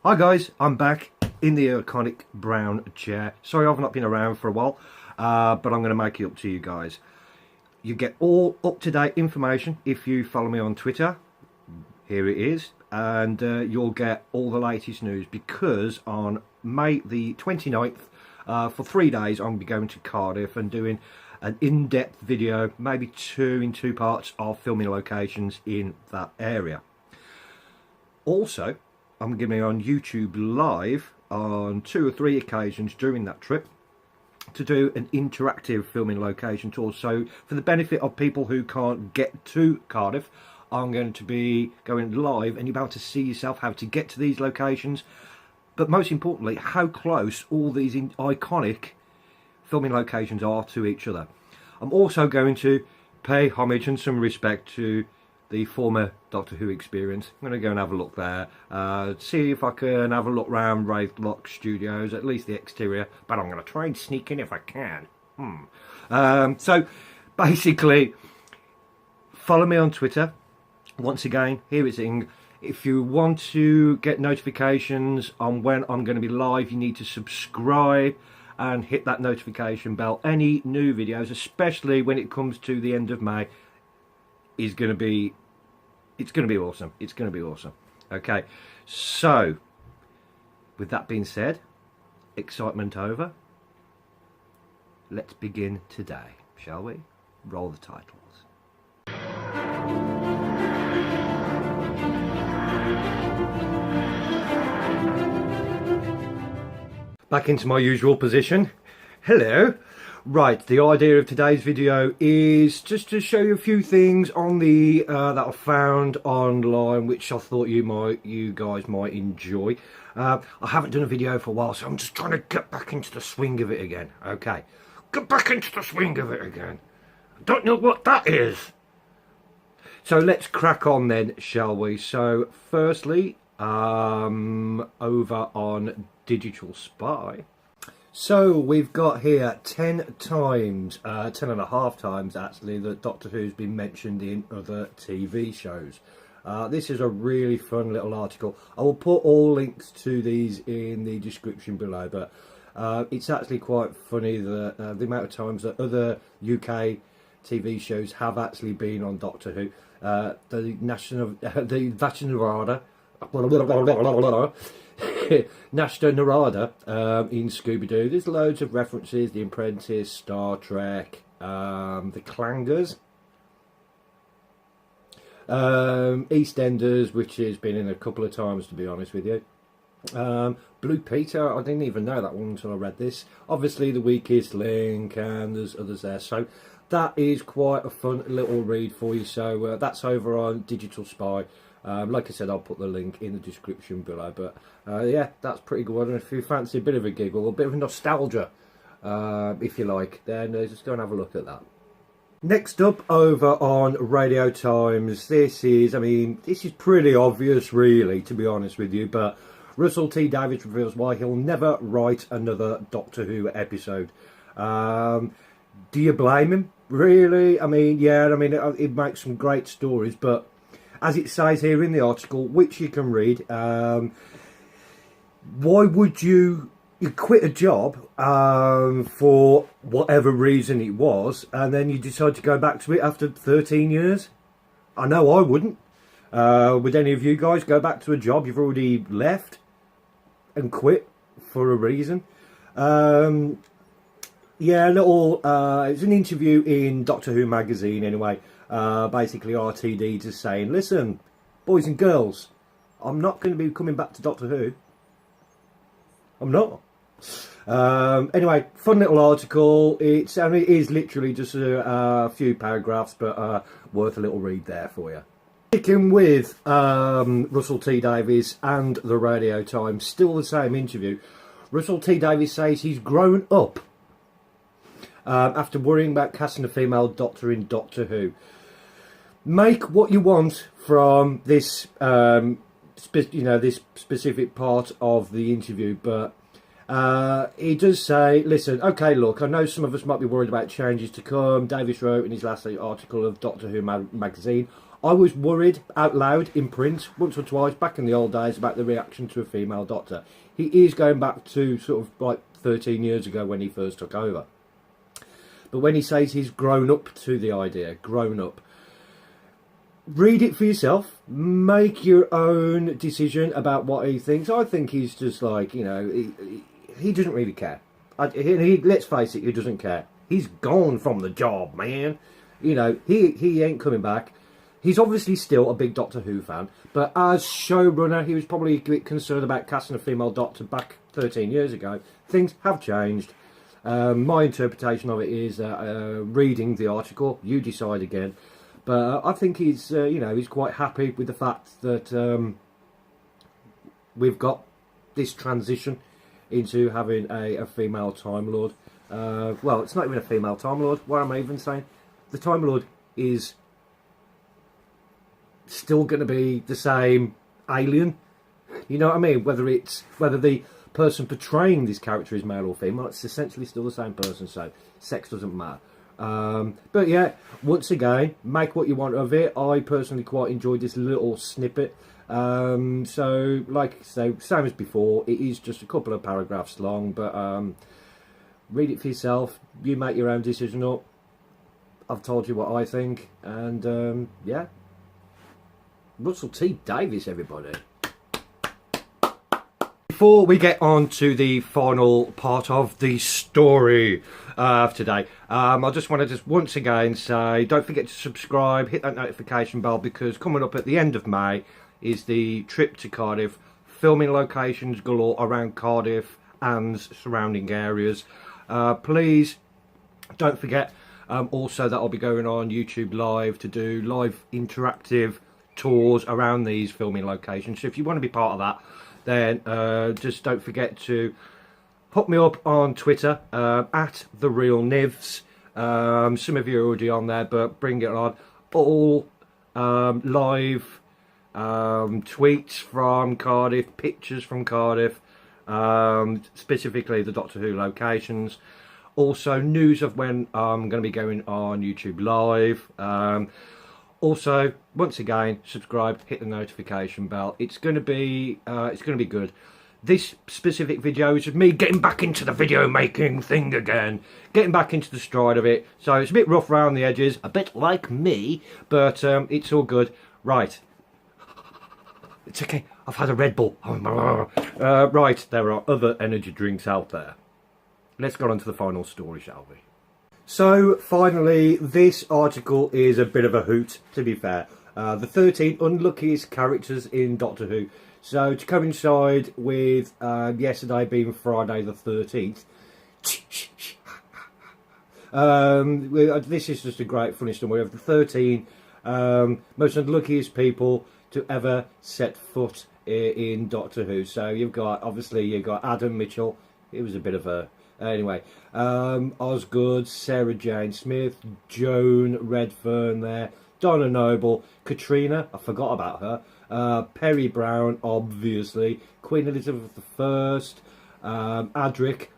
Hi guys, I'm back in the iconic brown chair. Sorry I've not been around for a while, but I'm going to make it up to you guys. You get all up-to-date information if you follow me on Twitter. Here it is, and you'll get all the latest news, because on May the 29th, for 3 days, I'm going to be going to Cardiff and doing an in-depth video, maybe two parts, of filming locations in that area. Also, I'm going to be on YouTube live on 2 or 3 occasions during that trip to do an interactive filming location tour. So for the benefit of people who can't get to Cardiff, I'm going to be going live and you'll be able to see yourself how to get to these locations, but most importantly how close all these iconic filming locations are to each other. I'm also going to pay homage and some respect to the former Doctor Who experience. I'm going to go and have a look there, see if I can have a look around Wraithlock Studios, at least the exterior, but I'm going to try and sneak in if I can. So basically, follow me on Twitter. Once again, here it's in. If you want to get notifications on when I'm going to be live, you need to subscribe and hit that notification bell. Any new videos, especially when it comes to the end of May, it's going to be awesome. It's going to be awesome. Okay, so with that being said, excitement over. Let's begin today, shall we? Roll the titles. Back into my usual position. Hello. Right, the idea of today's video is just to show you a few things on the that I found online, which I thought you guys might enjoy. I haven't done a video for a while, so I'm just trying to get back into the swing of it again. Okay, get back into the swing of it again. I don't know what that is. So let's crack on then, shall we? So firstly, over on Digital Spy. So we've got here 10 times, 10.5 times actually, that Doctor Who's been mentioned in other TV shows. This is a really fun little article. I will put all links to these in the description below, but it's actually quite funny that the amount of times that other UK TV shows have actually been on Doctor Who. The Vatican Nashta Narada in Scooby-Doo. There's loads of references: The Apprentice, Star Trek, The Clangers, EastEnders, which has been in a couple of times, to be honest with you. Blue Peter, I didn't even know that one until I read this. Obviously The Weakest Link, and there's others there. So that is quite a fun little read for you. So that's over on Digital Spy. Like I said, I'll put the link in the description below, but yeah, that's pretty good. And if you fancy a bit of a giggle, a bit of a nostalgia, if you like, then just go and have a look at that. Next up, over on Radio Times, this is pretty obvious really, to be honest with you, but Russell T Davies reveals why he'll never write another Doctor Who episode. Do you blame him? Really? Yeah, it makes some great stories, but as it says here in the article, which you can read, why would you quit a job for whatever reason it was, and then you decide to go back to it after 13 years? I know I wouldn't. Would any of you guys go back to a job you've already left and quit for a reason? Yeah, it's an interview in Doctor Who magazine anyway. Basically RTD just saying, listen, boys and girls, I'm not going to be coming back to Doctor Who. I'm not. Anyway, fun little article. It is literally just a few paragraphs, but worth a little read there for you. Sticking with Russell T Davies and the Radio Times, still the same interview. Russell T Davies says he's grown up after worrying about casting a female Doctor in Doctor Who. Make what you want from this, this specific part of the interview, but he does say, listen, okay, look, I know some of us might be worried about changes to come. Davies wrote in his last article of Doctor Who magazine, I was worried out loud in print once or twice back in the old days about the reaction to a female doctor. He is going back to sort of like 13 years ago when he first took over. But when he says he's grown up to the idea, grown up, read it for yourself. Make your own decision about what he thinks. I think he's just like, you know, he doesn't really care. Let's face it, he doesn't care. He's gone from the job, man. You know, he ain't coming back. He's obviously still a big Doctor Who fan, but as showrunner, he was probably a bit concerned about casting a female Doctor back 13 years ago. Things have changed. My interpretation of it is reading the article. You decide again. But I think he's, you know, he's quite happy with the fact that we've got this transition into having a female Time Lord. Well, it's not even a female Time Lord. What am I even saying? The Time Lord is still going to be the same alien. You know what I mean? Whether the person portraying this character is male or female, it's essentially still the same person. So sex doesn't matter. But yeah, once again, make what you want of it. I personally quite enjoyed this little snippet. So, like I say, same as before, it is just a couple of paragraphs long, but read it for yourself. You make your own decision up. I've told you what I think, and yeah. Russell T Davies, everybody. Before we get on to the final part of the story of today, I just want to once again say, don't forget to subscribe, hit that notification bell, because coming up at the end of May is the trip to Cardiff, filming locations galore around Cardiff and surrounding areas. Please don't forget also that I'll be going on YouTube Live to do live interactive tours around these filming locations. So if you want to be part of that, then just don't forget to hook me up on Twitter at the real Nivs. Some of you are already on there, but bring it on. All live tweets from Cardiff, pictures from Cardiff, specifically the Doctor Who locations. Also news of when I'm going to be going on YouTube Live. Also, once again, subscribe, hit the notification bell. It's going to be good. This specific video is just me getting back into the video making thing again, getting back into the stride of it. So it's a bit rough around the edges, a bit like me, but it's all good. Right, it's okay. I've had a Red Bull. Right, there are other energy drinks out there. Let's go on to the final story, shall we? So, finally, this article is a bit of a hoot, to be fair. The 13 unluckiest characters in Doctor Who. So, to coincide with yesterday being Friday the 13th, this is just a great funny story of the 13 most unluckiest people to ever set foot in Doctor Who. So, you've got Adam Mitchell. It was a bit of a... Anyway, Osgood, Sarah Jane Smith, Joan Redfern there, Donna Noble, Katrina, I forgot about her, Perry Brown, obviously, Queen Elizabeth I, Adric,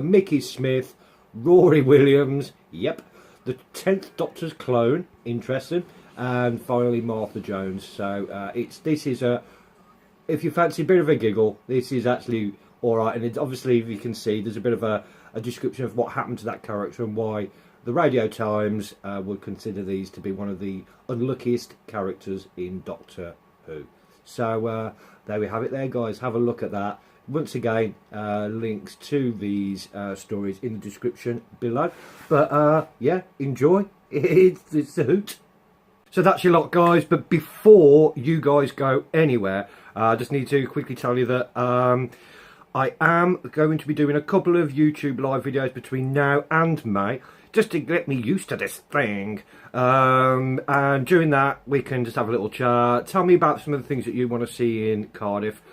Mickey Smith, Rory Williams, yep, the 10th Doctor's clone, interesting, and finally Martha Jones. So this is if you fancy a bit of a giggle, this is actually alright, and obviously, if you can see, there's a bit of a description of what happened to that character and why the Radio Times would consider these to be one of the unluckiest characters in Doctor Who. So, there we have it there, guys. Have a look at that. Once again, links to these stories in the description below. But, yeah, enjoy. It's a hoot. So that's your lot, guys. But before you guys go anywhere, I just need to quickly tell you that... I am going to be doing a couple of YouTube live videos between now and May, just to get me used to this thing. And during that, we can just have a little chat. Tell me about some of the things that you want to see in Cardiff.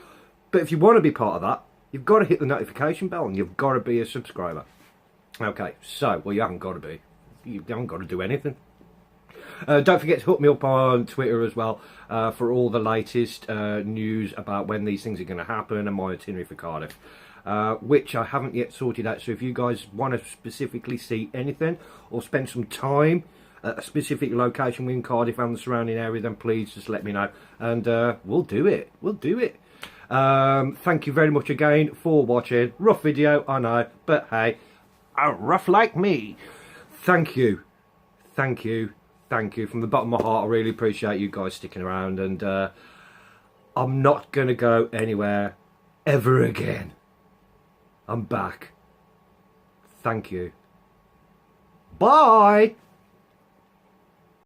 But if you want to be part of that, you've got to hit the notification bell and you've got to be a subscriber. Okay, so, well, you haven't got to be. You haven't got to do anything. Don't forget to hook me up on Twitter as well for all the latest news about when these things are going to happen and my itinerary for Cardiff, which I haven't yet sorted out. So if you guys want to specifically see anything or spend some time a specific location within Cardiff and the surrounding area, then please just let me know, and we'll do it. We'll do it. Thank you very much again for watching. Rough video, I know, but hey, rough like me. Thank you. Thank you. Thank you. From the bottom of my heart, I really appreciate you guys sticking around, and I'm not going to go anywhere ever again. I'm back. Thank you. Bye.